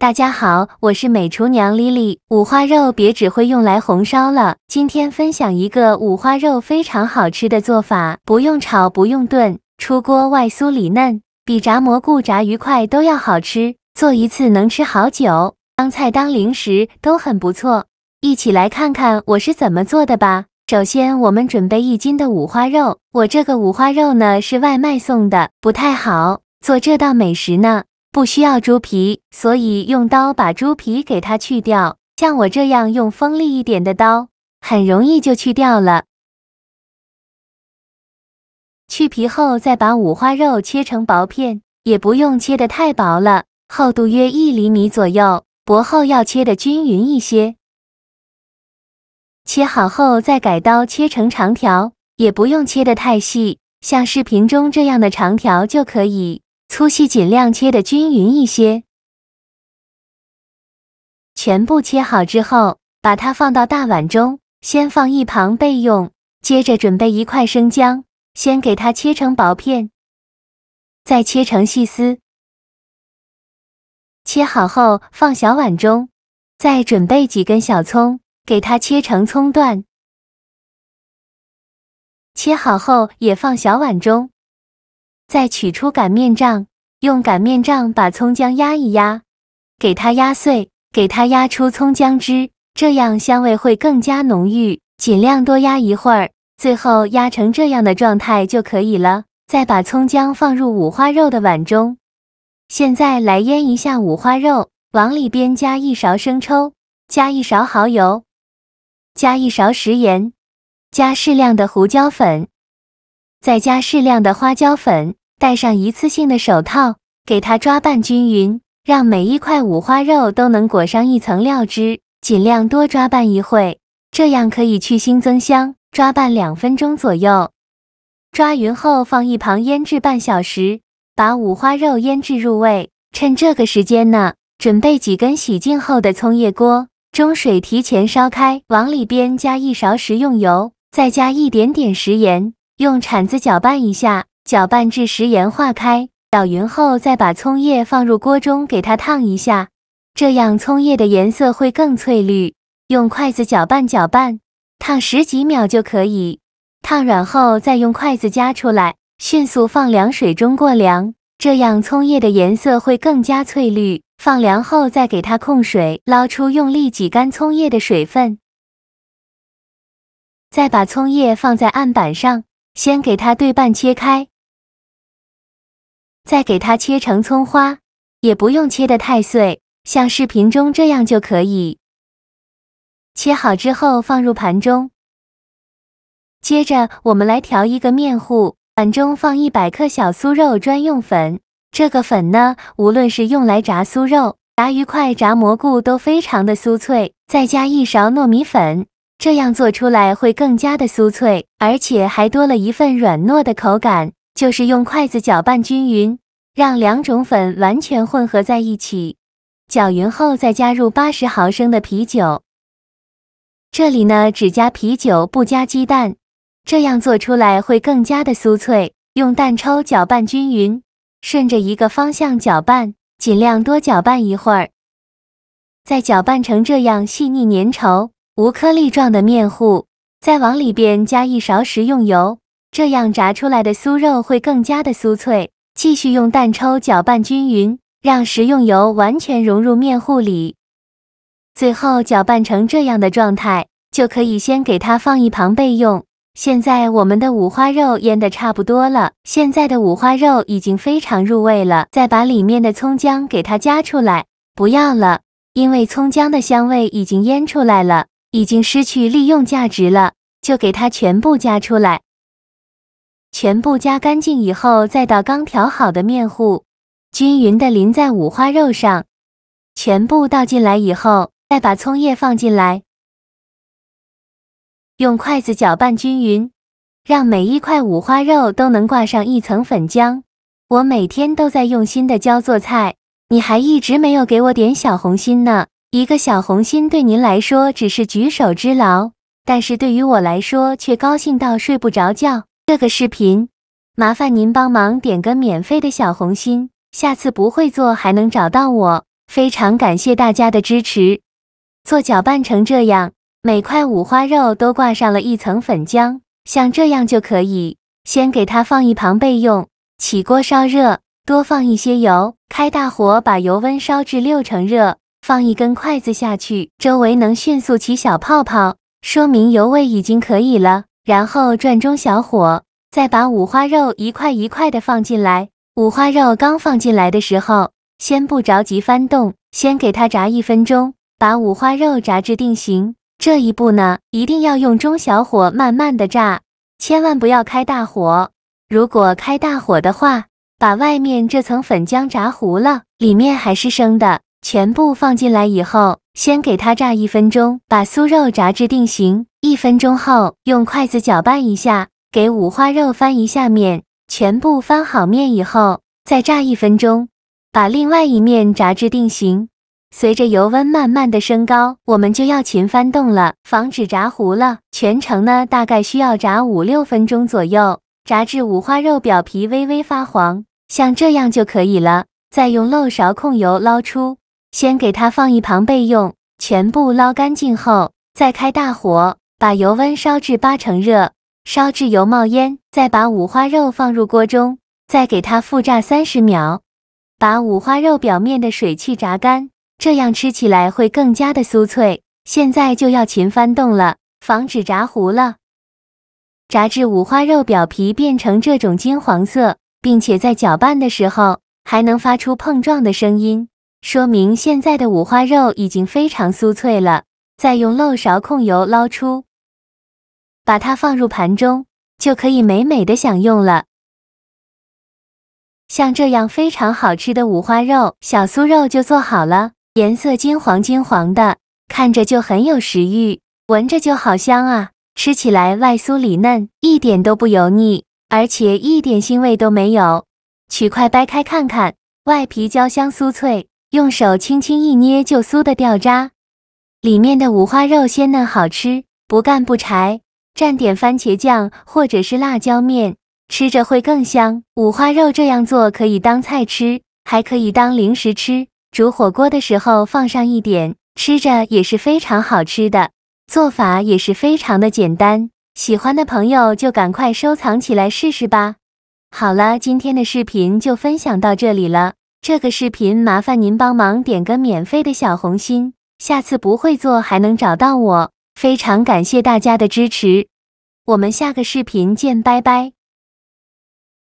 大家好，我是美厨娘丽丽。五花肉别只会用来红烧了，今天分享一个五花肉非常好吃的做法，不用炒，不用炖，出锅外酥里嫩，比炸蘑菇、炸鱼块都要好吃，做一次能吃好久，当菜当零食都很不错。一起来看看我是怎么做的吧。首先我们准备1斤的五花肉，我这个五花肉呢是外卖送的，不太好做这道美食呢。不需要猪皮，所以用刀把猪皮给它去掉。像我这样用锋利一点的刀，很容易就去掉了。去皮后再把五花肉切成薄片，也不用切得太薄了，厚度约1厘米左右，薄厚要切得均匀一些。切好后再改刀切成长条，也不用切得太细，像视频中这样的长条就可以。粗细尽量切得均匀一些。全部切好之后，把它放到大碗中，先放一旁备用。接着准备1块生姜，先给它切成薄片，再切成细丝。切好后放小碗中，再准备几根小葱，给它切成葱段。切好后也放小碗中。再取出擀面杖，用擀面杖把葱姜压一压，给它压碎，给它压出葱姜汁，这样香味会更加浓郁。尽量多压一会儿，最后压成这样的状态就可以了。再把葱姜放入五花肉的碗中。现在来腌一下五花肉，往里边加1勺生抽，加1勺蚝油，加1勺食盐，加适量的胡椒粉，再加适量的花椒粉。戴上一次性的手套，给它抓拌均匀，让每一块五花肉都能裹上一层料汁，尽量多抓拌一会，这样可以去腥增香。抓拌2分钟左右，抓匀后放一旁腌制半小时，把五花肉腌制入味。趁这个时间呢，准备几根洗净后的葱叶锅，中水提前烧开，往里边加1勺食用油，再加一点点食盐，用铲子搅拌一下。搅拌至食盐化开，搅匀后再把葱叶放入锅中，给它烫一下，这样葱叶的颜色会更翠绿。用筷子搅拌搅拌，烫10几秒就可以。烫软后再用筷子夹出来，迅速放凉水中过凉，这样葱叶的颜色会更加翠绿。放凉后再给它控水，捞出，用力挤干葱叶的水分。再把葱叶放在案板上，先给它对半切开。再给它切成葱花，也不用切得太碎，像视频中这样就可以。切好之后放入盘中。接着我们来调一个面糊，碗中放100克小酥肉专用粉，这个粉呢，无论是用来炸酥肉、炸鱼块、炸蘑菇都非常的酥脆。再加1勺糯米粉，这样做出来会更加的酥脆，而且还多了一份软糯的口感。就是用筷子搅拌均匀，让2种粉完全混合在一起。搅匀后再加入80毫升的啤酒，这里呢只加啤酒不加鸡蛋，这样做出来会更加的酥脆。用蛋抽搅拌均匀，顺着一个方向搅拌，尽量多搅拌一会儿。再搅拌成这样细腻粘稠、无颗粒状的面糊，再往里边加1勺食用油。这样炸出来的酥肉会更加的酥脆。继续用蛋抽搅拌均匀，让食用油完全融入面糊里。最后搅拌成这样的状态，就可以先给它放一旁备用。现在我们的五花肉腌得差不多了，现在的五花肉已经非常入味了。再把里面的葱姜给它夹出来，不要了，因为葱姜的香味已经腌出来了，已经失去利用价值了，就给它全部夹出来。全部夹干净以后，再倒刚调好的面糊，均匀的淋在五花肉上。全部倒进来以后，再把葱叶放进来，用筷子搅拌均匀，让每一块五花肉都能挂上一层粉浆。我每天都在用心的教做菜，你还一直没有给我点小红心呢。一个小红心对您来说只是举手之劳，但是对于我来说却高兴到睡不着觉。这个视频，麻烦您帮忙点个免费的小红心，下次不会做还能找到我。非常感谢大家的支持。做搅拌成这样，每块五花肉都挂上了一层粉浆，像这样就可以。先给它放一旁备用。起锅烧热，多放一些油，开大火把油温烧至6成热，放一根筷子下去，周围能迅速起小泡泡，说明油味已经可以了。然后转中小火，再把五花肉一块一块的放进来。五花肉刚放进来的时候，先不着急翻动，先给它炸1分钟，把五花肉炸至定型。这一步呢，一定要用中小火慢慢的炸，千万不要开大火。如果开大火的话，把外面这层粉浆炸糊了，里面还是生的。全部放进来以后，先给它炸1分钟，把酥肉炸至定型。1分钟后，用筷子搅拌一下，给五花肉翻一下面。全部翻好面以后，再炸1分钟，把另外一面炸至定型。随着油温慢慢的升高，我们就要勤翻动了，防止炸糊了。全程呢，大概需要炸5-6分钟左右，炸至五花肉表皮微微发黄，像这样就可以了。再用漏勺控油捞出，先给它放一旁备用。全部捞干净后，再开大火，把油温烧至8成热，烧至油冒烟，再把五花肉放入锅中，再给它复炸30秒，把五花肉表面的水汽炸干，这样吃起来会更加的酥脆。现在就要勤翻动了，防止炸糊了。炸至五花肉表皮变成这种金黄色，并且在搅拌的时候还能发出碰撞的声音，说明现在的五花肉已经非常酥脆了。再用漏勺控油捞出，把它放入盘中，就可以美美的享用了。像这样非常好吃的五花肉、小酥肉就做好了，颜色金黄金黄的，看着就很有食欲，闻着就好香啊！吃起来外酥里嫩，一点都不油腻，而且一点腥味都没有。取块掰开看看，外皮焦香酥脆，用手轻轻一捏就酥的掉渣。里面的五花肉鲜嫩好吃，不干不柴，蘸点番茄酱或者是辣椒面，吃着会更香。五花肉这样做可以当菜吃，还可以当零食吃，煮火锅的时候放上一点，吃着也是非常好吃的。做法也是非常的简单，喜欢的朋友就赶快收藏起来试试吧。好了，今天的视频就分享到这里了。这个视频麻烦您帮忙点个免费的小红心，下次不会做还能找到我。非常感谢大家的支持，我们下个视频见，拜拜。